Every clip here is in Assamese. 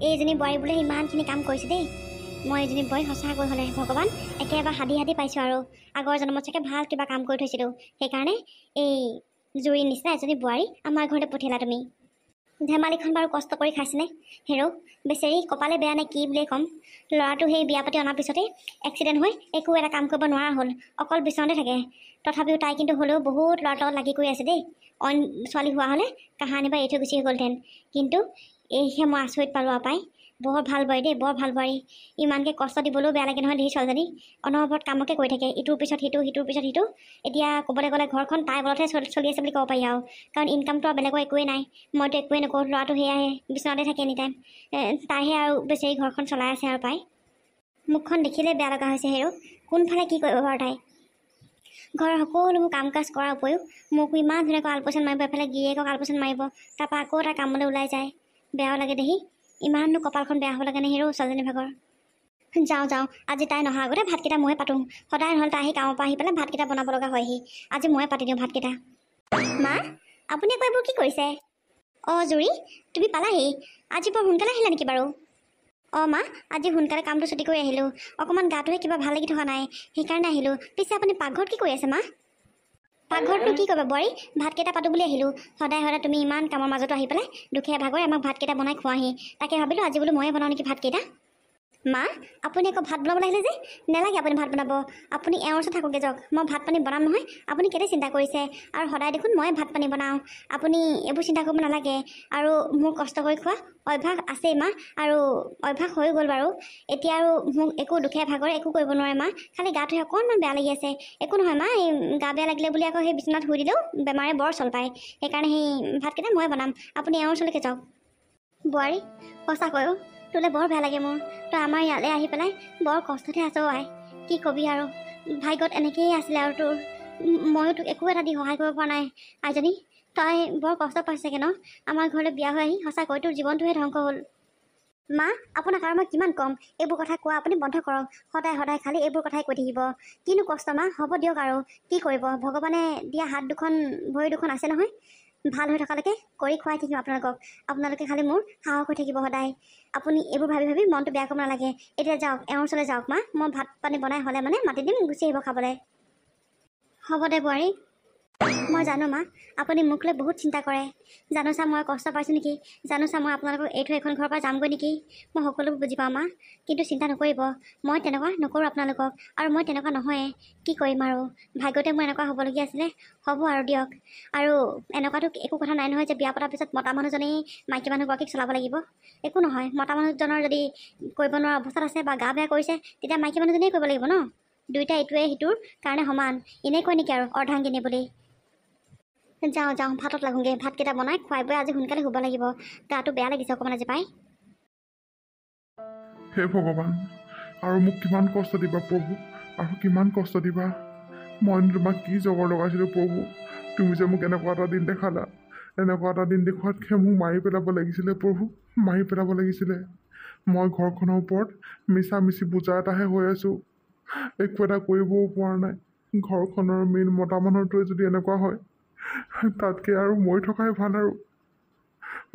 এইজনী বোৱাৰী বোলে ইমানখিনি কাম কৰিছে দেই। মই এইজনী বোৱাৰী সঁচাকৈ হ'লে ভগৱান একেবাৰে হাদি পাইছোঁ আৰু আগৰ জন্মত চাগে ভাল কিবা কাম কৰি থৈছিলোঁ, সেইকাৰণে এই জুৰিৰ নিচিনা এজনী বোৱাৰী আমাৰ ঘৰতে পঠিয়ালা তুমি। ধেমালিখন বাৰু কষ্ট কৰি খাইছেনে হেৰৌ? বেচেৰি কপালে বেয়া নে কি বুলিয়ে ক'ম। ল'ৰাটো সেই বিয়া পাতি অনাৰ পিছতে এক্সিডেণ্ট হৈ একো এটা কাম কৰিব নোৱাৰা হ'ল, অকল বিচনাতে থাকে। তথাপিও তাই কিন্তু হ'লেও বহুত ল'ৰাৰ লগত লাগি কৰি আছে দেই। অইন ছোৱালী হোৱা হ'লে কাহানি বা এৰি থৈ গুচি গ'লহেঁতেন, কিন্তু এইহে মই আচৰিত পালোঁ আৰু পাই। বৰ ভাল বোৱাৰী দেই, বৰ ভাল বোৱাৰী। ইমানকৈ কষ্ট দিবলৈও বেয়া লাগে নহয় দেই ছোৱালীজনী। অনবৰত কামকে কৰি থাকে, ইটোৰ পিছত সিটো সিটোৰ পিছত সিটো। এতিয়া ক'বলৈ গ'লে ঘৰখন তাইৰ বলতহে চলি আছে বুলি ক'ব পাৰি আৰু, কাৰণ ইনকামটো আৰু বেলেগৰ একোৱেই নাই। মইতো একোৱেই নকৰোঁ, ল'ৰাটো সেয়াহে বিচনাতে থাকে এনি টাইম। তাইহে আৰু বেচেৰি ঘৰখন চলাই আছে আৰু পাই। মুখখন দেখিলেই বেয়া লগা হৈছে হেৰৌ। কোনফালে কি কৰিব বাৰু তাই? ঘৰৰ সকলোবোৰ কাম কাজ কৰাৰ উপৰিও মোকো ইমান ধুনীয়াকৈ আলপৈচান মাৰিব, এফালে গিৰিয়েকক আলপৈচান মাৰিব, তাৰপৰা আকৌ তাই কামলৈ ওলাই যায়। বেয়াও লাগে দেহি, ইমাননো কপালখন বেয়া হ'ব লাগে নে হেৰৌ ছোৱালীজনী ভাগৰ। যাওঁ আজি তাই নহাৰ আগতে ভাতকেইটা ময়ে পাতোঁ। সদায় নহ'লে তাই আহি কামৰ পৰা আহি পেলাই ভাতকেইটা বনাব লগা হয়হি, আজি ময়ে পাতি দিওঁ ভাতকেইটা। মা, আপুনি আকৌ এইবোৰ কি কৰিছে? অঁ জুৰি, তুমি পালাহি? আজি বৰ সোনকালে আহিলা নেকি বাৰু? অঁ মা, আজি সোনকালে কামটো ছুটি কৰি আহিলোঁ। অকণমান গাটোহে কিবা ভাল লাগি থকা নাই, সেইকাৰণে আহিলোঁ। পিছে আপুনি পাকঘৰত কি কৰি আছে মা? পাকঘৰতনো কি কৰিবা বোৱাৰী, ভাতকেইটা পাতোঁ বুলি আহিলোঁ। সদায় তুমি ইমান কামৰ মাজতো আহি পেলাই দুখীয়া ভাগৰে আমাক ভাতকেইটা বনাই খোৱাহি। তাকে ভাবিলোঁ আজি বোলো ময়ে বনাওঁ নেকি ভাতকেইটা। মা, আপুনি আকৌ ভাত বনাব লাগিলে যে? নেলাগে আপুনি ভাত বনাব, আপুনি এওঁৰ ওচৰত থাকোঁগৈ যাওক। মই ভাত পানী বনাম নহয়, আপুনি কেলৈ চিন্তা কৰিছে? আৰু সদায় দেখোন ময়ে ভাত পানী বনাওঁ, আপুনি এইবোৰ চিন্তা কৰিব নালাগে। আৰু মোৰ কষ্ট কৰি খোৱা অভ্যাস আছেই মা, আৰু অভ্যাস হৈ গ'ল বাৰু। এতিয়া আৰু মোক একো দুখীয়া ভাগৰে একো কৰিব নোৱাৰে মা, খালি গাটোহে অকণমান বেয়া লাগি আছে। একো নহয় মা, এই গা বেয়া লাগিলে বুলি আকৌ সেই বিচনাত শুই দিলেও বেমাৰে বৰ চল পায়। সেইকাৰণে সেই ভাতকেইটা ময়ে বনাম, আপুনি এওঁৰ ওচৰলৈকে যাওক। বোৱাৰী সঁচাকৈও তোলৈ বৰ বেয়া লাগে মোৰ। তই আমাৰ ইয়ালৈ আহি পেলাই বৰ কষ্টতে আছ আই, কি কবি আৰু। ভাগ্যত এনেকেই আছিলে আৰু তোৰ। ময়ো তোক একো এটা দি সহায় কৰিব পৰা নাই। আইজনী তই বৰ কষ্ট পাইছাগে ন আমাৰ ঘৰলৈ বিয়া হৈ আহি? সঁচাকৈ তোৰ জীৱনটোহে ধ্বংস হ'ল। মা, আপোনাক আৰু মই কিমান ক'ম, এইবোৰ কথা কোৱা আপুনি বন্ধ কৰক। সদায় খালি এইবোৰ কথাই কৈ থাকিব। কিনো কষ্ট মা, হ'ব দিয়ক আৰু কি কৰিব। ভগৱানে দিয়া হাত দুখন ভৰি দুখন আছে নহয়, ভাল হৈ থকালৈকে কৰি খুৱাই থাকিম আপোনালোকক। আপোনালোকে খালি মোৰ সাহস হৈ থাকিব সদায়। আপুনি এইবোৰ ভাবি মনটো বেয়া কৰিব নালাগে। এতিয়া যাওক, এওঁৰ ওচৰলৈ যাওক মা, মই ভাত পানী বনাই হ'লে মানে মাতি দিম, গুচি আহিব খাবলৈ। হ'ব দে বোৱাৰী। মই জানো মা, আপুনি মোক লৈ বহুত চিন্তা কৰে। জানো চা মই কষ্ট পাইছোঁ নেকি, জানো চা মই আপোনালোকক এই থৈ এখন ঘৰৰ পৰা যামগৈ নেকি। মই সকলোবোৰ বুজি পাওঁ মা, কিন্তু চিন্তা নকৰিব, মই তেনেকুৱা নকৰোঁ আপোনালোকক, আৰু মই তেনেকুৱা নহয়ে। কি কৰিম আৰু, ভাগ্যতে মোৰ এনেকুৱা হ'বলগীয়া আছিলে, হ'ব আৰু দিয়ক। আৰু এনেকুৱাতো একো কথা নাই নহয় যে বিয়া পতাৰ পিছত মতা মানুহজনেই মাইকী মানুহগৰাকীক চলাব লাগিব। একো নহয়, মতা মানুহজনৰ যদি কৰিব নোৱাৰা অৱস্থাত আছে বা গা বেয়া কৰিছে, তেতিয়া মাইকী মানুহজনেই কৰিব লাগিব ন। দুইটা ইটোৱে সিটোৰ কাৰণে সমান, এনেই কয় নেকি আৰু অৰ্ধাংগিনী বুলি। যাওঁ ভাতত লাগোঁগৈ, ভাতকেইটা বনাই খুৱাই বৈ আজি সোনকালে শুব লাগিব। গাটো বেয়া লাগিছে অকণমান আজি পাই। হে ভগৱান, আৰু মোক কিমান কষ্ট দিবা প্ৰভু, আৰু কিমান কষ্ট দিবা। মই তোমাক কি জগৰ লগাইছিলোঁ প্ৰভু, তুমি যে মোক এনেকুৱা এটা দিন দেখালা। এনেকুৱা এটা দিন দেখুৱাতকৈ মোক মাৰি পেলাব লাগিছিলে প্ৰভু, মাৰি পেলাব লাগিছিলে। মই ঘৰখনৰ ওপৰত মিছামিছি বোজা এটাহে হৈ আছোঁ, একো এটা কৰিবও পৰা নাই। ঘৰখনৰ মেইন মতা মানুহটোৱে যদি এনেকুৱা হয়, তাতকৈ আৰু মৰি থকাই ভাল। আৰু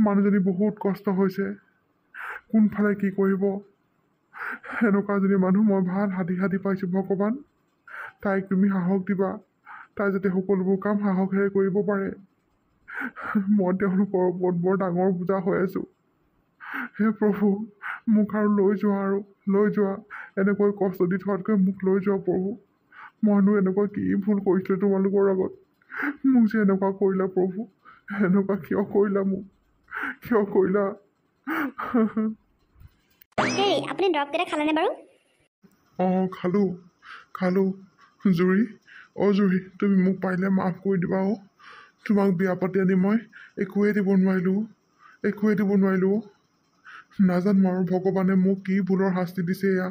মানুহজনী বহুত কষ্ট হৈছে, কোনফালে কি কৰিব। এনেকুৱা যদি মানুহ মই ভাল হাতী পাইছোঁ ভগৱান। তাইক তুমি সাহস দিবা, তাই যাতে সকলোবোৰ কাম সাহসেৰে কৰিব পাৰে। মই তেওঁলোকৰ ওপৰত বৰ ডাঙৰ বোজা হৈ আছোঁ। হে প্ৰভু, মোক আৰু লৈ যোৱা, এনেকৈ কষ্ট দি থোৱাতকৈ মোক লৈ যোৱা প্ৰভু। মইনো এনেকুৱা কি ভুল কৰিছিলোঁ তোমালোকৰ আগত, মোক যে এনেকুৱা কৰিলা প্ৰভু। এনেকুৱা কিয় কৰিলা মোক, কিয় কৰিলা? হেৰি, আপুনি দৰৱকেইটা খালেনে বাৰু? অঁ খালোঁ। জুৰি, জুৰি, তুমি মোক পাৰিলে মাফ কৰি দিবা। তোমাক বিয়া পাতি আনি মই একোৱে দিব নোৱাৰিলোঁ। নাজানো আৰু ভগৱানে মোক কি ভুলৰ শাস্তি দিছে, এয়া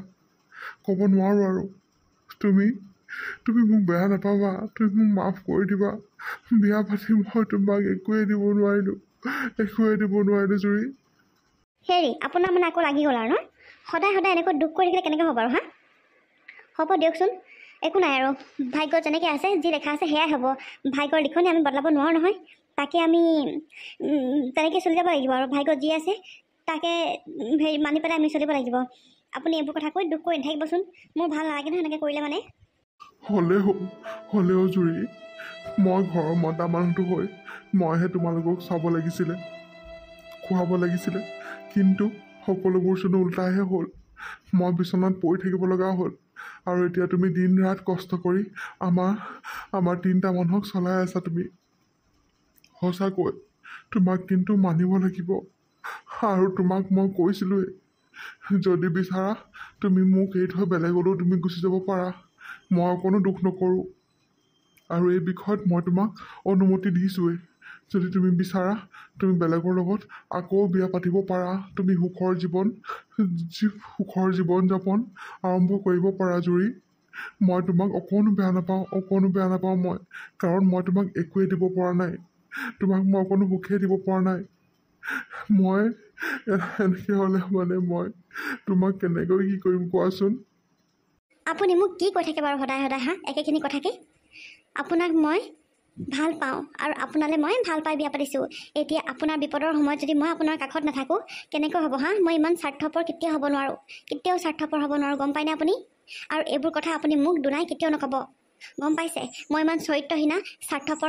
ক'ব নোৱাৰোঁ আৰু। তুমি মোক বেয়া নাপাবা, তুমি মোক মাফ কৰি দিবা। বিয়া পাতি মই তোমাক একোৱে দিব নোৱাৰিলোঁ জুৰি। হেৰি, আপোনাৰ মানে আকৌ লাগি গ'ল আৰু ন? সদায় এনেকৈ দুখ কৰি থাকিলে কেনেকৈ হ'ব আৰু হা? হ'ব দিয়কচোন, একো নাই আৰু। ভাগ্য যেনেকৈ আছে, যি লেখা আছে সেয়াই হ'ব। ভাগ্যৰ লিখনি আমি বদলাব নোৱাৰোঁ নহয়, তাকে আমি তেনেকৈ চলি যাব লাগিব আৰু। ভাগ্যত যি আছে তাকে হেৰি মানি পেলাই আমি চলিব লাগিব। আপুনি এইবোৰ কথা কৈ দুখ কৰি নাথাকিবচোন, মোৰ ভাল নালাগে নহয় এনেকৈ কৰিলে মানে। হ'লেও জুৰি, মই ঘৰৰ মতা মানুহটো হৈ মইহে তোমালোকক চাব লাগিছিলে, খুৱাব লাগিছিলে, কিন্তু সকলোবোৰচোন ওল্টাহে হ'ল। মই বিচনাত পৰি থাকিব লগা হ'ল, আৰু এতিয়া তুমি দিন ৰাত কষ্ট কৰি আমাৰ 3টা মানুহক চলাই আছা তুমি। সঁচাকৈ তোমাক কিন্তু মানিব লাগিব। আৰু তোমাক মই কৈছিলোঁৱে, যদি বিচাৰা তুমি মোক এৰি থৈ বেলেগলৈও তুমি গুচি যাব পাৰা, মই অকণো দুখ নকৰোঁ। আৰু এই বিষয়ত মই তোমাক অনুমতি দিছোঁৱেই। যদি তুমি বিচাৰা তুমি বেলেগৰ লগত আকৌ বিয়া পাতিব পাৰা, তুমি সুখৰ জীৱন যাপন আৰম্ভ কৰিব পাৰা জুৰি। মই তোমাক অকণো বেয়া নাপাওঁ মই, কাৰণ মই তোমাক একোৱেই দিব পৰা নাই, তোমাক মই অকণো সুখেই দিব পৰা নাই। মই এনেকৈ হ'লে মানে মই তোমাক কেনেকৈ কি কৰিম কোৱাচোন? আপুনি মোক কি কৈ থাকে বাৰু সদায় সদায় একেখিনি কথাকে? আপোনাক মই ভাল পাওঁ আৰু আপোনালৈ মই ভাল পাই বিয়া পাতিছোঁ। এতিয়া আপোনাৰ বিপদৰ সময়ত যদি মই আপোনাৰ কাষত নাথাকোঁ কেনেকৈ হ'ব মই ইমান স্বাৰ্থপৰ কেতিয়াও হ'ব নোৱাৰোঁ, গম পায়নে আপুনি? আৰু এইবোৰ কথা আপুনি মোক দুনাই কেতিয়াও নক'ব, গম পাইছে? মই ইমান চৰিত্ৰহীনা স্বাৰ্থপৰ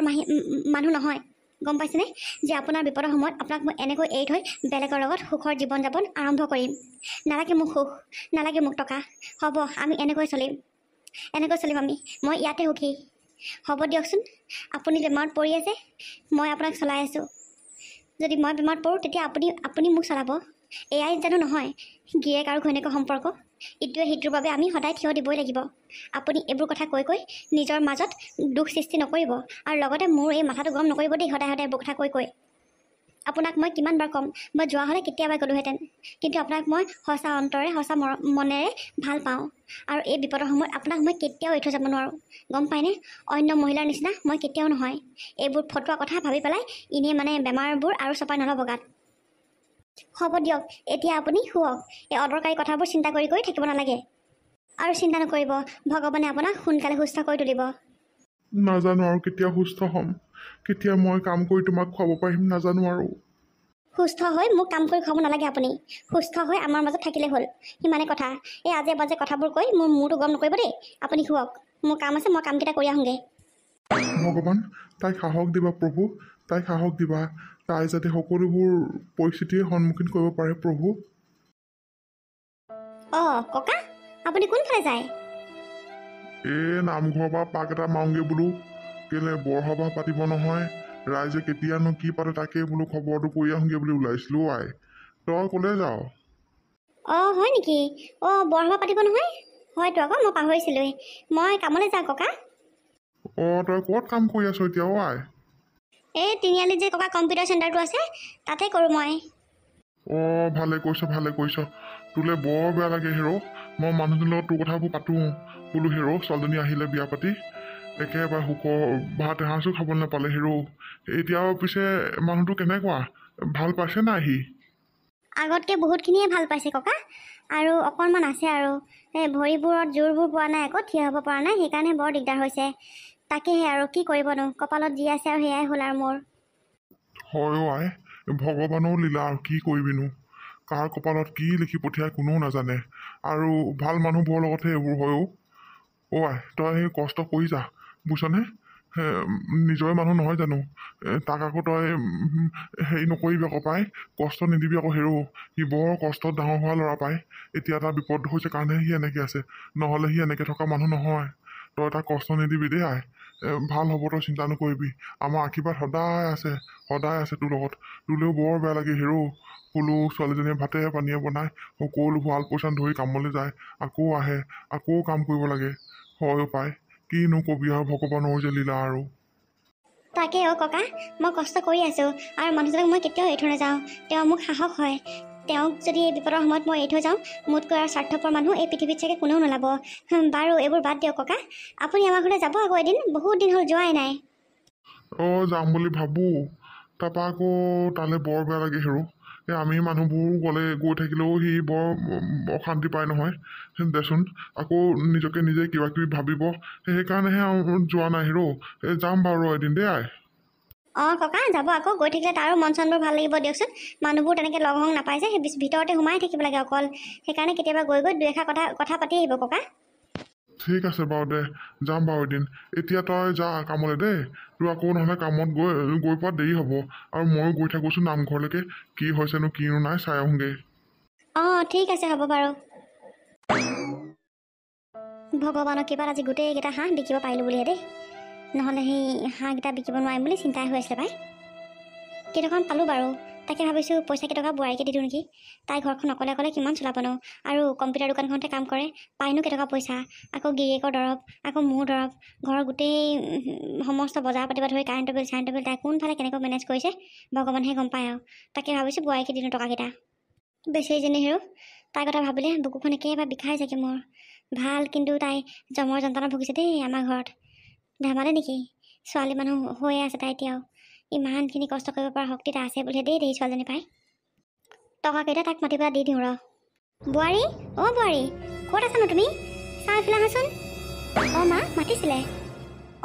মানুহ নহয়, গম পাইছেনে? যে আপোনাৰ বিপদৰ সময়ত আপোনাক মই এনেকৈ এৰি থৈ বেলেগৰ লগত সুখৰ জীৱন যাপন আৰম্ভ কৰিম। নালাগে মোক সুখ, নালাগে মোক টকা, হ'ব আমি এনেকৈ চলিম আমি, মই ইয়াতে সুখী। হ'ব দিয়কচোন, আপুনি বেমাৰত পৰি আছে, মই আপোনাক চলাই আছোঁ। যদি মই বেমাৰত পৰোঁ তেতিয়া আপুনি মোক চলাব। এয়াই জানো নহয় গিৰিয়েক আৰু ঘৈণীয়েকৰ সম্পৰ্ক? ইটোৱে সিটোৰ বাবে আমি সদায় থিয় দিবই লাগিব। আপুনি এইবোৰ কথা কৈ নিজৰ মাজত দুখ সৃষ্টি নকৰিব, আৰু লগতে মোৰ এই মাথাটো গৰম নকৰিব দেই সদায় এইবোৰ কথা কৈ। আপোনাক মই কিমানবাৰ ক'ম, মই যোৱা হ'লে কেতিয়াবা গ'লোহেঁতেন, কিন্তু আপোনাক মই সঁচা অন্তৰে সঁচা মনেৰে ভাল পাওঁ, আৰু এই বিপদৰ সময়ত আপোনাক মই কেতিয়াও এৰি থৈ যাব নোৱাৰোঁ, গম পায়নে? অন্য মহিলাৰ নিচিনা মই কেতিয়াও নহয়। এইবোৰ ফটুৱা কথা ভাবি পেলাই এনেই মানে বেমাৰবোৰ আৰু চপাই নল'ব গাত। হ'ব দিয়ক, এতিয়া আপুনি শুৱক। এই অদৰকাৰী কথাবোৰ চিন্তা কৰি থাকিব নালাগে, আৰু চিন্তা নকৰিব, ভগৱানে আপোনাক সোনকালে সুস্থ কৰি তুলিব। নাজানো আৰু কেতিয়া সুস্থ হ'ম, কেতিয়া মই কাম কৰি তোমাক খুৱাব পাৰিম নাজানো। আৰু সুস্থ হৈ মোক কাম কৰি খুৱাব নালাগে, আপুনি সুস্থ হৈ আমাৰ মাজত থাকিলে হ'ল, সিমানে কথা। এই আজে বাজে কথাবোৰ কৈ মোৰ মূৰটো গৰম নকৰিব দেই। আপুনি শুৱক, মোৰ কাম আছে, মই কামকেইটা কৰি আহোঁগৈ। ভগৱান, তাইক সাহস দিবা প্ৰভু, তাইক সাহস দিবা, তাই যাতে সকলোবোৰ পৰিস্থিতিৰ সন্মুখীন কৰিব পাৰে প্ৰভু। অঁ ককা, আপুনি কোনফালে যায়? নামঘৰৰ পৰা পাক এটা মাৰোঁগৈ বোলো। কেলে বৰসভা পাতিব নহয়, ৰাইজে কেতিয়ানো কি পাতে তাকে বোলো খবৰটো কৰি আহোঁগৈ বুলি ওলাইছিলোঁ। আই তই ক'লৈ যাৱ? অঁ হয় নেকি? অঁ বৰসভা পাতিব নহয়, হয়তো আকৌ মই পাহৰিছিলোঁৱেই। মই কামলৈ যাওঁ ককা। অঁ তই ক'ত কাম কৰি আছ এতিয়া? আই এই তিনিআলিত যে ককা কম্পিউটাৰ চেণ্টাৰটো আছে তাতে কৰোঁ মই। অঁ ভালে কৰিছ। তোলৈ বৰ বেয়া লাগে হেৰ', মই মানুহজনৰ লগত তোৰ কথাবোৰ পাতোঁ বোলো। হেৰ' ছোৱালীজনী আহিলে বিয়া পাতি একেবাৰে সুখৰ ভাত এসাঁজো খাবলৈ নাপালে হেৰ'। এতিয়া পিছে মানুহটো কেনেকুৱা, ভাল পাইছে নাই সি? আগতকৈ বহুতখিনিয়ে ভাল পাইছে ককা, আৰু অকণমান আছে আৰু এই ভৰিবোৰত জোৰবোৰ পোৱা নাই, আকৌ থিয় হ'ব পৰা নাই, সেইকাৰণে বৰ দিগদাৰ হৈছে। তাকেহে আৰু কি কৰিবনো, কপালত যি আছে আৰু সেয়াই হ'ল আৰু মোৰ। হয় আই, ভগৱানৰ লীলা আৰু কি কৰিবিনো, কাৰ কপালত কি লিখি পঠিয়াই কোনেও নাজানে, আৰু ভাল মানুহবোৰৰ লগতহে এইবোৰ হয়ও। আই তই সেই কষ্ট কৰি যা বুজিছনে, নিজৰে মানুহ নহয় জানো, তাক আকৌ তই হেৰি নকৰিবি আকৌ পাই, কষ্ট নিদিবি আকৌ হেৰ'। সি বৰ কষ্টত ডাঙৰ হোৱা ল'ৰা পাই, এতিয়া এটা বিপদ হৈছে কাৰণেহে সি এনেকৈ আছে, নহ'লে সি এনেকৈ থকা মানুহ নহয়। তই তাক কষ্ট নিদিবি দেই আই, ভাল হ'ব, তই চিন্তা নকৰিবি। আমাৰ আশীৰ্বাদ সদায় আছে তোৰ লগত। তোলৈও বৰ বেয়া লাগে হেৰ' বোলো, ছোৱালীজনীয়ে ভাতে পানীয়ে বনাই সকলো শুৱাল পইচান ধৰি কামলৈ যায়, আকৌ আহে, আকৌ কাম কৰিব লাগে। হয় পাই, কিনো কবি আৰু ভগৱানৰ যে লীলা আৰু। তাকে ককা, মই কষ্ট কৰি আছোঁ, আৰু মানুহজনক মই কেতিয়াও এৰি থৈ নাযাওঁ। তেওঁ মোক সাহস হয়। তেওঁক যদি এই বিপদৰ সময়ত মই এৰি থৈ যাওঁ, মোতকৈ আৰু স্বাৰ্থপৰ মানুহ এই পৃথিৱীত চাগে কোনেও নোলাব। বাৰু এইবোৰ বাদ দিয়ক ককা, আপুনি আমাৰ ঘৰলৈ যাব আকৌ এদিন, বহুত দিন হ'ল যোৱাই নাই। যাম বুলি ভাবোঁ, তাৰপৰা আকৌ তালৈ বৰ বেয়া লাগে হেৰ'। আমি মানুহবোৰ গৈ থাকিলেও সি বৰ অশান্তি পায় নহয় দেচোন, আকৌ নিজে কিবা কিবি ভাবিব, সেইকাৰণেহে যোৱা নাই হেৰ'। যাম বাৰু এদিন দেই আই। অঁ ককা যাব আকৌ, গৈ থাকিলে তাৰো মন চনবোৰ ভাল লাগিব দিয়কচোন। মানুহবোৰ তেনেকৈ লগ হং নাপায় যে, সেই ভিতৰতে সোমাই থাকিব লাগে অকল। সেইকাৰণে কেতিয়াবা গৈ দুই এষাৰ কথা পাতি আহিব ককা। ঠিক আছে বাৰু দে, যাম বাৰু এদিন। এতিয়া তই যা কামলৈ দেই, তোৰ আকৌ নহ'লে কামত গৈ পোৱাত দেৰি হ'ব। আৰু ময়ো গৈ থাকোঁচোন নামঘৰলৈকে, কি হৈছেনো কিনো নাই চাই আহোঁগৈ। অঁ ঠিক আছে হ'ব বাৰু। ভগৱানৰ কৃপাত আজি গোটেইকেইটা হাঁহ বিকিব পাৰিলোঁ বুলিহে দেই, নহ'লে সেই হাঁহকেইটা বিকিব নোৱাৰিম বুলি চিন্তাই হৈ আছিলে পাই। কেইটকামান পালোঁ বাৰু, তাকে ভাবিছোঁ পইচা কেইটকা বোৱাৰীকে দি দিওঁ নেকি। তাই ঘৰখন অকলে অকলে কিমান চলাবনো, আৰু কম্পিউটাৰ দোকানখনতে কাম কৰে, পাইনো কেইটকা পইচা। আকৌ গিৰিয়েকৰ দৰৱ, আকৌ মোৰ দৰৱ, ঘৰৰ গোটেই সমস্ত বজাৰ পাতিব ধৰি কাৰেণ্টৰ বিল তাই কোনফালে কেনেকৈ মেনেজ কৰিছে ভগৱানেহে গম পায় আৰু। তাকে ভাবিছোঁ বোৱাৰীকে দি দিওঁ টকাকেইটা। বেচেৰীজনী হেৰো, তাইৰ কথা ভাবিলে বুকুখন একেবাৰে বিষাই যায়গৈ মোৰ। ভাল, কিন্তু তাই জমৰ যন্ত্ৰণা ভুগিছে দেই আমাৰ ঘৰত। ধেমালি নেকি, ছোৱালী মানুহ হৈয়ে আছে তাই এতিয়াও। ইমানখিনি কষ্ট কৰিব পৰা শক্তি এটা আছে বুলিহে দেই ছোৱালীজনী পাই। টকাকেইটা তাক মাতি পেলাই দি দিওঁ ৰ। বোৱাৰী, অঁ বোৱাৰী, ক'ত আছানো তুমি? চাই এইফালে আহাচোন। অঁ মা মাতিছিলে।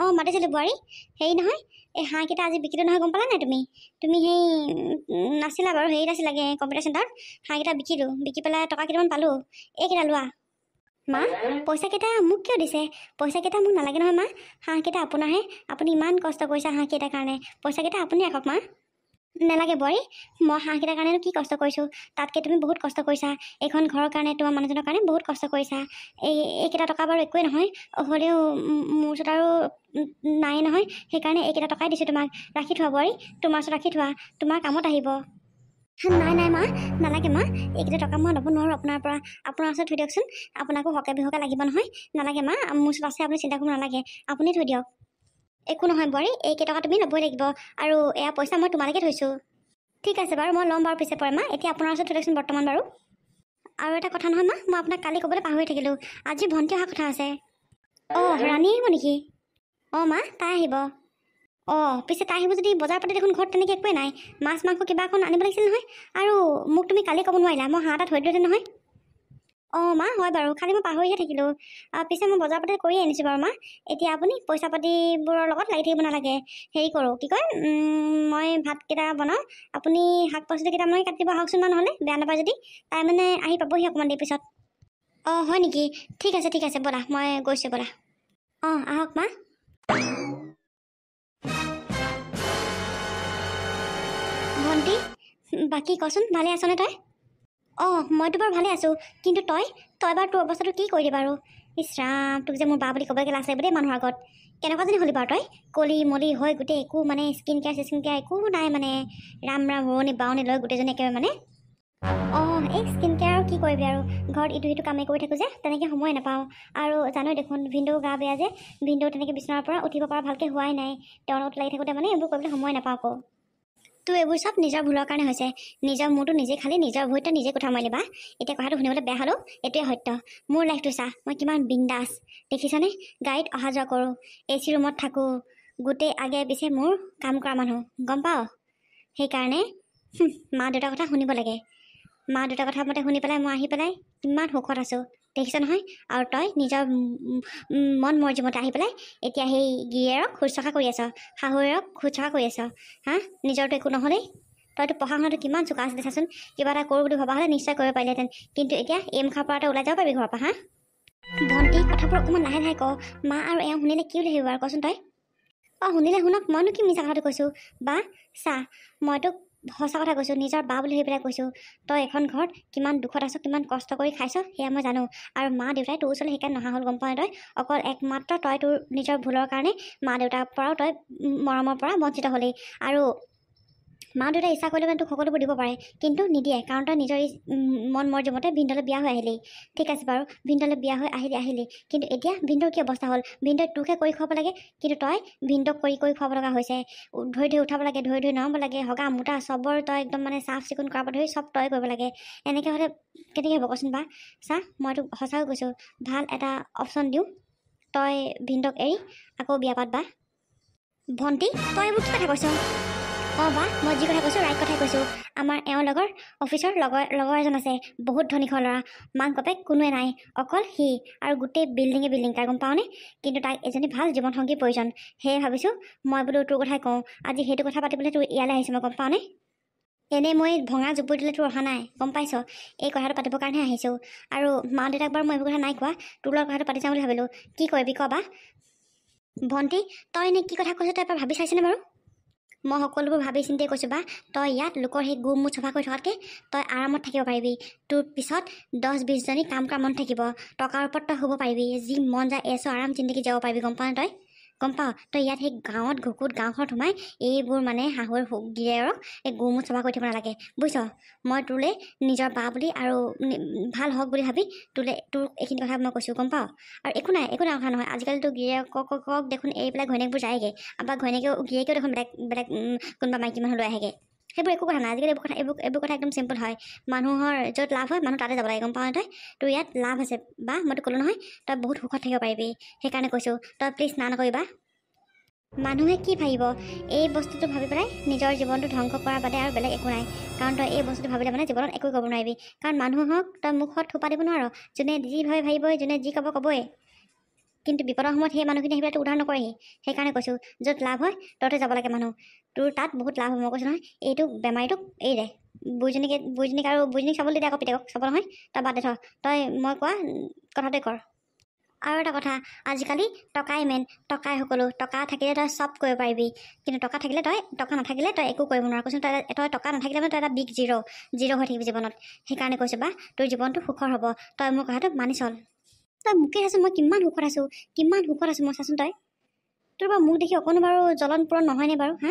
অঁ মাতিছিলোঁ বোৱাৰী। হেৰি নহয়, এই হাঁহকেইটা আজি বিকিলোঁ নহয়, গম পালা নাই তুমি? তুমি সেই নাছিলা বাৰু, হেৰিত আছিলাগৈ কম্পিউটাৰ চেণ্টাৰত। হাঁহকেইটা বিকিলোঁ, বিকি পেলাই টকা কেইটামান পালোঁ। এইকেইটা লোৱা। মা পইচাকেইটা মোক কিয় দিছে? পইচাকেইটা মোক নালাগে নহয় মা, হাঁহকেইটা আপোনাৰহে। আপুনি ইমান কষ্ট কৰিছে হাঁহকেইটাৰ কাৰণে, পইচাকেইটা আপুনি ৰাখক মা। নালাগে বোৱাৰী, মই হাঁহকেইটাৰ কাৰণেনো কি কষ্ট কৰিছোঁ, তাতকৈ তুমি বহুত কষ্ট কৰিছা। এইখন ঘৰৰ কাৰণে, তোমাৰ মানুহজনৰ কাৰণে বহুত কষ্ট কৰিছা। এইকেইটা টকা বাৰু একোৱেই নহয়, হ'লেও মোৰ ওচৰত আৰু নাই নহয়, সেইকাৰণে এইকেইটা টকাই দিছোঁ তোমাক। ৰাখি থোৱা বোৱাৰী, তোমাৰ ওচৰত ৰাখি থোৱা, তোমাৰ কামত আহিব। নাই মা, নালাগে মা, এইকেইটা টকা মই ল'ব নোৱাৰোঁ আপোনাৰ পৰা। আপোনাৰ ওচৰত থৈ দিয়কচোন, আপোনাকো হকে বিহকে লাগিব নহয়। নালাগে মা, মোৰ ওচৰত আছে, আপুনি চিন্তা কৰিব নালাগে, আপুনি থৈ দিয়ক। একো নহয় বোৱাৰী, এইকেইটকা তুমি ল'বই লাগিব, আৰু এয়া পইচা মই তোমালৈকে থৈছোঁ। ঠিক আছে বাৰু, মই ল'ম বাৰু পিছে পৰে মা, এতিয়া আপোনাৰ ওচৰত থৈ দিয়কচোন বৰ্তমান বাৰু। আৰু এটা কথা নহয় মা, মই আপোনাক কালি ক'বলৈ পাহৰি থাকিলোঁ, আজি ভণ্টি অহা কথা আছে। অঁ ৰাণী আহিব নেকি? অঁ মা তাই আহিব। অঁ পিছে তাই আহিব যদি বজাৰ পাতি দেখোন ঘৰত তেনেকৈ একোৱেই নাই, মাছ মাংস কিবা এখন আনিব লাগিছিল নহয়। আৰু মোক তুমি কালি ক'ব নোৱাৰিলা, মই হাঁহ এটা থৈ দিলোঁহেঁতেন নহয়। অঁ মা হয় বাৰু, খালি মই পাহৰিহে থাকিলোঁ। পিছে মই বজাৰ পাতি কৰি আনিছোঁ বাৰু মা। এতিয়া আপুনি পইচা পাতিবোৰৰ লগত লাগি থাকিব নালাগে। হেৰি কৰোঁ, কি কয়, মই ভাতকেইটা বনাওঁ, আপুনি শাক পাচলি কেইটামানে কাটি দিব আহকচোন মা, নহ'লে বেয়া নাপায় যদি। তাই মানে আহি পাবহি অকণমান দেৰি পিছত। অঁ হয় নেকি, ঠিক আছে ব'লা, মই গৈছোঁ ব'লা। অঁ আহক মা। ভণ্টি, বাকী কচোন, ভালে আছনে তই? অঁ মইতো বাৰু ভালে আছোঁ, কিন্তু তই বাৰু তোৰ অৱস্থাটো কি কৰিলি বাৰু? ইছ ৰাম, তোক যে মোৰ বা বুলি ক'বলৈকে লাজ লাগিব দেই মানুহৰ আগত। কেনেকুৱা যেন হ'লি বাৰু তই? কলি মলি হৈ গোটেই একো মানে স্কিন কেয়াৰ একো নাই মানে, ৰাম উৰণি বাৱনি লৈ গোটেইজনী একেবাৰে মানে। অঁ এই স্কিন কেয়াৰ কি কৰিবি আৰু, ঘৰত ইটো সিটো কামেই কৰি থাকোঁ যে, তেনেকৈ সময় নাপাওঁ। আৰু জানই দেখোন ভিনদেউ গা বেয়া যে, ভিনদেউ তেনেকৈ বিচনাৰ পৰা উঠিব পৰা ভালকৈ হোৱাই নাই। তেওঁৰ লগত লাগি থাকোঁতে মানে এইবোৰ কৰিবলৈ সময় নাপাওঁ আকৌ। তো এইবোৰ চব নিজৰ ভুলৰ কাৰণে হৈছে। নিজৰ মূৰটো নিজে খালি, নিজৰ ভৰিত নিজে কোঠা মাৰিলি বা। এতিয়া কথাটো শুনিবলৈ বেয়া হ'লেও এইটোৱে সত্য। মোৰ লাইফটো চা, মই কিমান বিন্দাছ দেখিছানে? গাড়ীত অহা যোৱা কৰোঁ, AC ৰুমত থাকোঁ, গোটেই আগে পিছে মোৰ কাম কৰা মানুহ, গম পাওঁ? সেইকাৰণে মা দেউতাৰ কথা শুনিব লাগে। মা দেউতাৰ কথা মতে শুনি পেলাই মই আহি পেলাই কিমান সুখত আছোঁ দেখিছ নহয়। আৰু তই নিজৰ মন মৰ্জিমতে আহি পেলাই এতিয়া সেই গিৰিয়েৰক শুশ্ৰূষা কৰি আছ, শাহুৱেৰক শুশ্ৰূষা কৰি আছ। হা, নিজৰটো একো নহ'লেই। তইতো পঢ়া শুনাটো কিমান চোকা আছিলে চাচোন, কিবা এটা কৰোঁ বুলি ভবা হ'লে নিশ্চয় কৰিব পাৰিলেহেঁতেন। কিন্তু এতিয়া এই মুখাৰ পৰা ওলাই যাব পাৰিবি ঘৰৰ পৰা। হা ভণ্টি, কথাবোৰ অকণমান লাহে লাহে ক, মা আৰু এওঁ শুনিলে কি বুলি ভাবিব বাৰু কচোন তই? অঁ শুনিলে শুনক, মইনো কি মিছা কথাটো কৈছোঁ বা। চা, মইতো সঁচা কথা কৈছোঁ, নিজৰ বা বুলি ভাবি পেলাই কৈছোঁ। তই এখন ঘৰত কিমান দুখত আছ, কিমান কষ্ট কৰি খাইছ, সেয়া মই জানো। আৰু মা দেউতাই তোৰ ওচৰলৈ সেইকাৰণে নহা হ'ল, গম পাৱ তই? অকল একমাত্ৰ তই তোৰ নিজৰ ভুলৰ কাৰণে মা দেউতাৰ পৰাও তই মৰমৰ পৰা বঞ্চিত হ'লি। আৰু মা দেউতাই ইচ্ছা কৰিলে মানে তোক সকলোবোৰ দিব পাৰে, কিন্তু নিদিয়ে, কাৰণ তই নিজৰ মন মৰ্জিমতে ভিনদেউলৈ বিয়া হৈ আহিলি। ঠিক আছে বাৰু, ভিনদেউলৈ বিয়া হৈ আহিলি, কিন্তু এতিয়া ভিনদেউৰ কি অৱস্থা হ'ল? ভিনদেউক তোকহে কৰি খুৱাব লাগে, কিন্তু তই ভিনদেউক কৰি খুৱাব লগা হৈছে। ধৰি উঠাব লাগে, ধৰি নমাব লাগে, হগা মোটা চবৰ তই একদম মানে চাফ চিকুণ কৰাৰ পৰা ধৰি চব তই কৰিব লাগে। এনেকৈ হ'লে কেনেকৈ হ'ব কচোন বা। চা, মই তোক সঁচাকৈ কৈছোঁ, ভাল এটা অপশ্যন দিওঁ, তই ভিনদেউক এৰি আকৌ বিয়া পাত বা। ভণ্টি, তই এইবোৰ কি কথা কৈছ? অঁ বা মই যি কথা কৈছোঁ ৰাইট কথাই কৈছোঁ। আমাৰ এওঁৰ অফিচৰ লগৰ এজন আছে, বহুত ধনী ঘৰ ল'ৰা, মাক বাপেক কোনোৱে নাই, অকল সি, আৰু গোটেই বিল্ডিং তাৰ, গম পাওঁনে? কিন্তু তাক এজনী ভাল জীৱনসংগীৰ প্ৰয়োজন। সেয়ে ভাবিছোঁ মই বোলো তোৰ কথাই কওঁ, আজি সেইটো কথা পাতিবলৈ তোৰ ইয়ালৈ আহিছোঁ মই, গম পাওঁনে? এনেই মই ভঙা জুপুৰিটোলৈ তোৰ অহা নাই, গম পাইছ? এই কথাটো পাতিবৰ কাৰণেহে আহিছোঁ। আৰু মা দেউতাক বাৰু মই এইবোৰ কথা নাই কোৱা, তোৰ লগত কথাটো পাতি যাওঁ বুলি ভাবিলোঁ। কি কৰিবি ক বা? ভণ্টি, তই এনেই কি কথা কৈছ তই এবাৰ ভাবি চাইছনে বাৰু? মই সকলোবোৰ ভাবি চিন্তিয়ে কৈছোঁ বা, তই ইয়াত লোকৰ সেই গু মুঠ চফা কৰি থকাতকৈ তই আৰামত থাকিব পাৰিবি। তোৰ পিছত 10-20 জনী কাম কৰা মন থাকিব, টকাৰ ওপৰত তই শুব পাৰিবি, যি মন যায় এছো আৰাম জিন্দগী যাব পাৰিবি, গম পাৱ তই? গম পাৱ তই ইয়াত সেই গাঁৱত ঘুকুত গাঁওখনত সোমাই এইবোৰ মানে শাহুৰ গিৰিয়েৰক এই গু মুঠ চফা কৰি থাকিব নালাগে, বুজিছ? মই তোলৈ নিজৰ বা বুলি আৰু ভাল হওক বুলি ভাবি তোৰ এইখিনি কথা মই কৈছোঁ, গম পাৱ? আৰু একো নাই কথা নহয়। আজিকালি তোৰ গিৰিয়েকক দেখোন এই পেলাই ঘৈণীয়েকবোৰ যায়গৈ, বা গিৰিয়েকেও দেখোন বেলেগ কোনোবা মাইকী মানুহ লৈ আহেগৈ। সেইবোৰ একো কথা নাই। আজিকালি এইবোৰ কথা একদম চিম্পুল হয়। মানুহৰ য'ত লাভ হয় মানুহ তাতে যাব লাগে, গম পাৱ তই? তোৰ ইয়াত লাভ আছে বা, মইতো ক'লোঁ নহয় তই বহুত সুখত থাকিব পাৰিবি। সেইকাৰণে কৈছোঁ তই প্লিজ না নকৰিবা। মানুহে কি ভাবিব এই বস্তুটো ভাবি পেলাই নিজৰ জীৱনটো ধ্বংস কৰাৰ বাদে আৰু বেলেগ একো নাই। কাৰণ তই এই বস্তুটো ভাবিলে মানে জীৱনত একো ক'ব নোৱাৰিবি। কাৰণ মানুহক তই মুখত থোপা দিব নোৱাৰ, যোনে যি ভাবিবই, যোনে যি ক'বই। কিন্তু বিপদৰ সময়ত সেই মানুহখিনি আহি পেলাই তোক উদ্ধাৰ নকৰেহি। সেইকাৰণে কৈছোঁ য'ত লাভ হয় তহঁতে যাব লাগে মানুহ। তোৰ তাত বহুত লাভ হ'ব, মই কৈছোঁ নহয়। এইটো বেমাৰীটোক এই দে, বুঢ়ীজনীক চাবলৈ দে, আকৌ পিতেকক চাব নহয়। তই বাদ দে থ, তই মই কোৱা কথাটোৱে কৰ। আৰু এটা কথা, আজিকালি টকাই মেইন, টকাই সকলো। টকা থাকিলে তই চব কৰিব পাৰিবি, কিন্তু টকা নাথাকিলে তই একো কৰিব নোৱাৰ। কৈছোঁ তই টকা নাথাকিলে মানে তই এটা বিগ জিৰ' হৈ থাকিবি জীৱনত। সেইকাৰণে কৈছোঁ বা, তোৰ জীৱনটো সুখৰ হ'ব, তই মোৰ কথাটো মানি চল। তই মোকে চাচোন, মই কিমান সুখত আছোঁ মই, চাচোন তই। তোৰ বাৰু মোক দেখি অকণো বাৰু জ্বলন পূৰণ নহয়নে বাৰু? হা,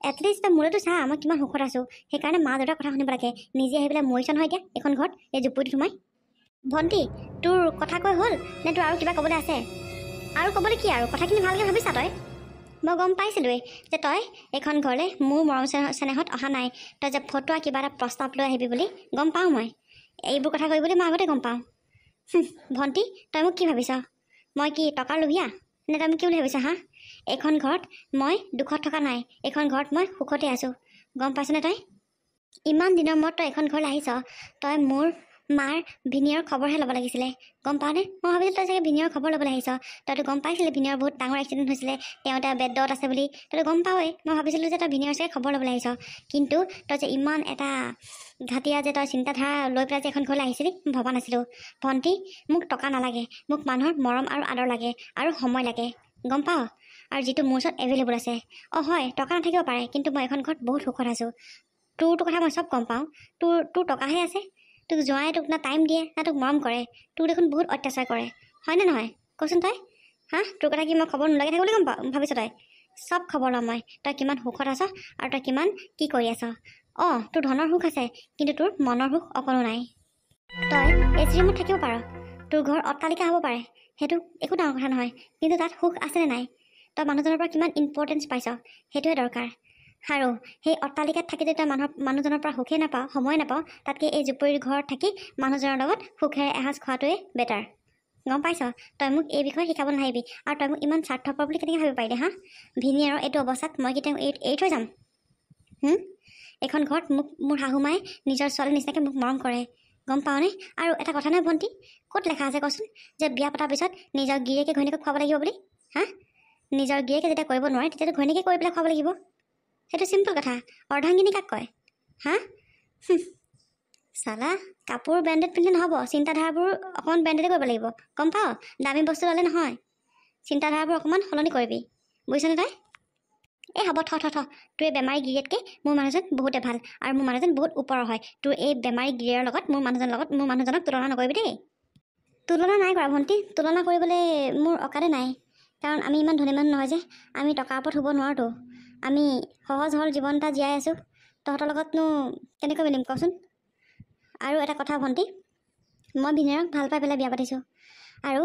এটলিষ্ট তই মোলৈতো চা, মই কিমান সুখত আছোঁ। সেইকাৰণে মা দেউতাৰ কথা শুনিব লাগে, নিজে আহি পেলাই মৰিছ নহয় এতিয়া এখন ঘৰত এই জুপুৰিটোত সোমাই। ভণ্টি, তোৰ কথা কৈ হ'ল নে তোৰ আৰু কিবা ক'বলৈ আছে? আৰু ক'বলৈ কি আৰু, কথাখিনি ভালকৈ ভাবিছা তই? মই গম পাইছিলোঁৱেই যে তই এইখন ঘৰলৈ মোৰ মৰম চেনেহত অহা নাই, তই যে ফটোৱা কিবা এটা প্ৰস্তাৱ লৈ আহিবি বুলি গম পাওঁ। মই এইবোৰ কথা কৈ বুলি মই আগতে গম পাওঁ। ভণ্টি, তই মোক কি ভাবিছ? মই কি টকাৰ লোভীয়া নে তই মোক কি বুলি ভাবিছ? হা, এইখন ঘৰত মই দুখত থকা নাই, এইখন ঘৰত মই সুখতে আছোঁ, গম পাইছনে তই? ইমান দিনৰ মূৰত তই এইখন ঘৰলৈ আহিছ, তই মোৰ মাৰ ভিনিয়ৰ খবৰহে ল'ব লাগিছিলে, গম পাৱনে? মই ভাবিছিলোঁ তই চাগে ভিনিয়ৰ খবৰ ল'বলৈ আহিছ। তইতো গম পাইছিলি ভিনিয়ৰ বহুত ডাঙৰ এক্সিডেণ্ট হৈছিলে, তেওঁ এটা বেডত আছে বুলি তইতো গম পাৱেই। মই ভাবিছিলোঁ যে তই ভিনিয়ৰ চাগে খবৰ ল'বলৈ আহিছ, কিন্তু তই যে ইমান এটা ঘাটিয়া যে তই চিন্তাধাৰা লৈ পেলাই যে এখন ঘৰলৈ আহিছিলি, মই ভবা নাছিলোঁ। ভণ্টি, মোক টকা নালাগে, মোক মানুহৰ মৰম আৰু আদৰ লাগে, আৰু সময় লাগে, গম পাৱ? আৰু যিটো মোৰ ওচৰত এভেইলেবল আছে। অঁ হয়, টকা নাথাকিব পাৰে, কিন্তু মই এখন ঘৰত বহুত সুখত আছোঁ। তোৰ কথা মই চব গম পাওঁ। তোৰ টকাহে আছে, তোক জোঁৱাই তোক না টাইম দিয়ে না তোক মৰম কৰে, তোক দেখোন বহুত অত্যাচাৰ কৰে, হয়নে নহয় কচোন তই? হা, তোৰ কথা কি মই খবৰ নোলোৱাকৈ থাকিব বুলি ভাবিছ তই? চব খবৰ ল'ম মই, তই কিমান সুখত আছ আৰু তই কিমান কি কৰি আছ। অঁ, তোৰ ধনৰ সুখ আছে, কিন্তু তোৰ মনৰ সুখ অকণো নাই। তই এচি ৰুমত থাকিব পাৰ, তোৰ ঘৰ অট্টালিকা হ'ব পাৰে, সেইটো একো ডাঙৰ কথা নহয়, কিন্তু তাত সুখ আছেনে নাই? তই মানুহজনৰ পৰা কিমান ইম্পৰ্টেঞ্চ পাইছ, সেইটোৱে দৰকাৰ। আৰু সেই অট্টালিকাত থাকি যদি তই মানুহজনৰ পৰা সুখেই নাপাওঁ, সময় নাপাওঁ, তাতকৈ এই জুপুৰিৰ ঘৰত থাকি মানুহজনৰ লগত সুখেৰে এসাঁজ খোৱাটোৱে বেটাৰ, গম পাইছ? তই মোক এই বিষয়ে শিকাব নাহিবি, আৰু তই মোক ইমান স্বাৰ্থপৰ বুলি কেনেকৈ ভাবিব পাৰিলি? হা, ভিনিয়ৰৰ এইটো অৱস্থাত মই কি তেওঁক এৰি থৈ যাম? এইখন ঘৰত মোৰ শাহু মায়ে নিজৰ ছোৱালীৰ নিচিনাকৈ মোক মৰম কৰে, গম পাৱনে? আৰু এটা কথা নহয় ভণ্টি, ক'ত লেখা আছে কচোন যে বিয়া পতাৰ পিছত নিজৰ গিৰিয়েকে ঘৈণীয়েকক খুৱাব লাগিব বুলি? হা, নিজৰ গিৰিয়েকে যেতিয়া কৰিব নোৱাৰে তেতিয়াতো ঘৈণীয়েকে কৰি পেলাই খুৱাব লাগিব। সেইটো চিম্পল কথা। অৰ্ধাংগিনী কাক কয়? হা, চালা, কাপোৰ ব্ৰেণ্ডেড পিন্ধিলে নহ'ব, চিন্তাধাৰাবোৰ অকণমান ব্ৰেণ্ডেডে কৰিব লাগিব, গম পাৱ? দামী বস্তু ল'লে নহয়, চিন্তাধাৰাবোৰ অকণমান সলনি কৰিবি, বুজিছনে তই? এই হ'ব থ, তোৰ এই বেমাৰী গিৰিয়েতকৈ মোৰ মানুহজন বহুতে ভাল, আৰু মোৰ মানুহজন বহুত ওপৰৰ হয়। তোৰ এই বেমাৰী গিৰিয়েৰ লগত মোৰ মানুহজনক তুলনা নকৰিবি দেই। তুলনা নাই কৰা ভণ্টি, তুলনা কৰিবলৈ মোৰ অকাদে নাই, কাৰণ আমি ইমান ধনী মানুহ নহয় যে আমি টকাৰ ওপৰত শুব নোৱাৰোঁতো। আমি সহজ সৰল জীৱন এটা জীয়াই আছোঁ, তহঁতৰ লগতনো কেনেকৈ মিলিম কচোন? আৰু এটা কথা ভণ্টি, মই ভিনিয়ৰক ভাল পাই পেলাই বিয়া পাতিছোঁ, আৰু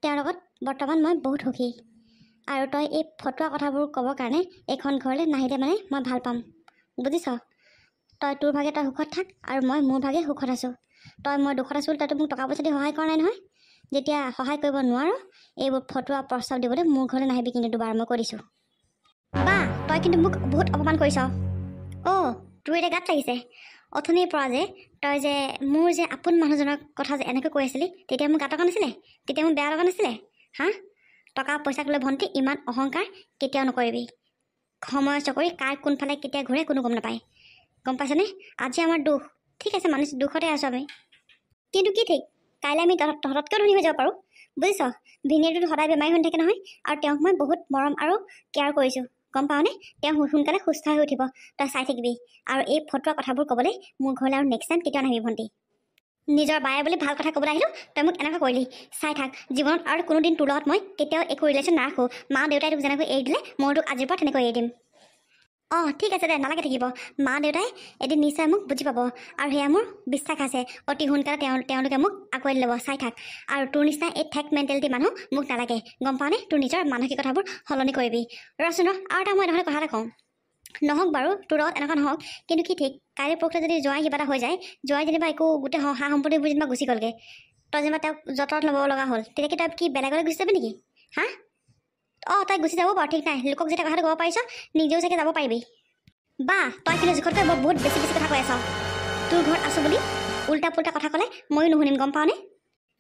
তেওঁৰ লগত বৰ্তমান মই বহুত সুখী। আৰু তই এই ফটোৱা কথাবোৰ ক'বৰ কাৰণে এইখন ঘৰলৈ নাহিলে মানে মই ভাল পাম, বুজিছ? তই তোৰ ভাগে তই সুখত থাক, আৰু মই মোৰ ভাগে সুখত আছোঁ। মই দুখত আছোঁ বুলি তইতো মোক টকা পইচা দি সহায় কৰা নাই নহয়। যেতিয়া সহায় কৰিব নোৱাৰ, এইবোৰ ফটোৱা প্ৰস্তাৱ দিবলৈ মোৰ ঘৰলৈ নাহিবি কিন্তু দুবাৰ, মই কৈ দিছোঁ। বা তই কিন্তু মোক বহুত অপমান কৰিছ। অ' তোৰ এতিয়া গাত লাগিছে অথনিৰ পৰা যে তই যে মোৰ যে আপোন মানুহজনৰ কথা যে এনেকৈ কৈ আছিলি, তেতিয়া মোৰ গাত লগা নাছিলে? তেতিয়া মোৰ বেয়া লগা নাছিলে? হা? টকা পইচাক লৈ ভণ্টি ইমান অহংকাৰ কেতিয়াও নকৰিবি। সময় চকৰি কাৰ কোনফালে কেতিয়া ঘূৰে কোনো গম নাপায়, গম পাইছনে? আজি আমাৰ দুখ, ঠিক আছে মানিছোঁ, দুখতে আছোঁ আমি, কিন্তু কি ঠিক কাইলৈ আমি তহঁততকৈও ধনী হৈ যাব পাৰোঁ, বুজিছ? ভিনিয়েৰটোতো সদায় বেমাৰী হৈ থাকে নহয়, আৰু তেওঁক মই বহুত মৰম আৰু কেয়াৰ কৰিছোঁ, গম পাওঁনে? তেওঁ সোনকালে সুস্থ হৈ উঠিব, তই চাই থাকিবি। আৰু এই ফটোৱা কথাবোৰ ক'বলৈ মোৰ ঘৰলৈ আৰু নেক্সট টাইম কেতিয়াও নাহিবি ভণ্টি। নিজৰ বায়ে বুলি ভাল কথা ক'বলৈ আহিলোঁ, তই মোক এনেকুৱা কৰিলি। চাই থাক, জীৱনত আৰু কোনোদিন তোৰ লগত মই কেতিয়াও একো ৰিলেশ্যন নাৰাখোঁ। মা দেউতাই তোক যেনেকৈ এৰি দিলে মই তোক আজিৰ পৰা তেনেকৈ এৰি দিম। অঁ ঠিক আছে দে, নালাগে থাকিব। মা দেউতাই এদিন নিশ্চয় মোক বুজি পাব, আৰু সেয়া মোৰ বিশ্বাস আছে। অতি সোনকালে তেওঁলোকে মোক আগুৱাই ল'ব, চাই থাক। আৰু তোৰ নিচিনা এই ঠেক মেণ্টেলিটি মানুহ মোক নালাগে, গম পাৱনে? তোৰ নিজৰ মানসিকতাবোৰ সলনি কৰিবি। ৰচোন আৰু এটা মই নহ'লে কথা এটা কওঁ, নহওক বাৰু তোৰ লগত এনেকুৱা নহওক, কিন্তু কি ঠিক কাইলৈ পৰহিলৈ যদি জোৱাই কিবা এটা হৈ যায়, জোৱাই যেনিবা একো গোটেই সা সম্পত্তিবোৰ যেনিবা গুচি গ'লগৈ, তই যেনিবা তেওঁক যতনত ল'ব লগা হ'ল, তেতিয়া কি তই কি বেলেগলৈ গুচি যাবি নেকি? হা? অঁ তই গুচি যাব বাৰু, ঠিক নাই, লোকক যেতিয়া কথাটো ক'ব পাৰিছ নিজেও চাগে যাব পাৰিবি। বা তই কিন্তু জোখতকৈ বহুত বেছি কথা কৈ আছ। তোৰ ঘৰত আছোঁ বুলি উল্টা পুল্টা কথা ক'লে ময়ো নুশুনিম, গম পাৱনে?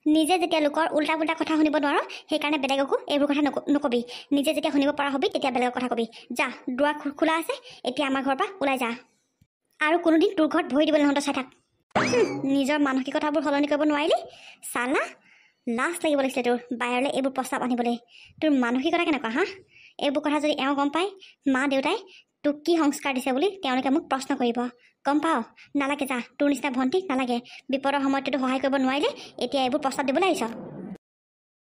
নিজে যেতিয়া লোকৰ উল্টা পুল্টা কথা শুনিব নোৱাৰ, সেইকাৰণে বেলেগকো এইবোৰ কথা নকবি। নিজে যেতিয়া শুনিব পৰা হবি তেতিয়া বেলেগৰ কথা কবি। যা, দুৱাৰ খোলা আছে, এতিয়া আমাৰ ঘৰৰ পৰা ওলাই যা, আৰু কোনোদিন তোৰ ঘৰত ভৰি দিবলৈ নহ'ব, চাই থাক। নিজৰ মানসিকতাবোৰ সলনি কৰিব নোৱাৰিলি চালা, লাজ লাগিব লাগিছিলে তোৰ বাহিৰলৈ এইবোৰ প্ৰস্তাৱ আনিবলৈ। তোৰ মানসিকতা কেনেকুৱা হা? এইবোৰ কথা যদি এওঁ গম পায়, মা দেউতাই তোক কি সংস্কাৰ দিছে বুলি তেওঁলোকে মোক প্ৰশ্ন কৰিব, গম পাৱ? নালাগে, যা, তোৰ নিচিনা ভণ্টি নালাগে। বিপদৰ সময়ততো সহায় কৰিব নোৱাৰিলে এতিয়া এইবোৰ প্ৰস্তাৱ দিবলৈ আহিছ।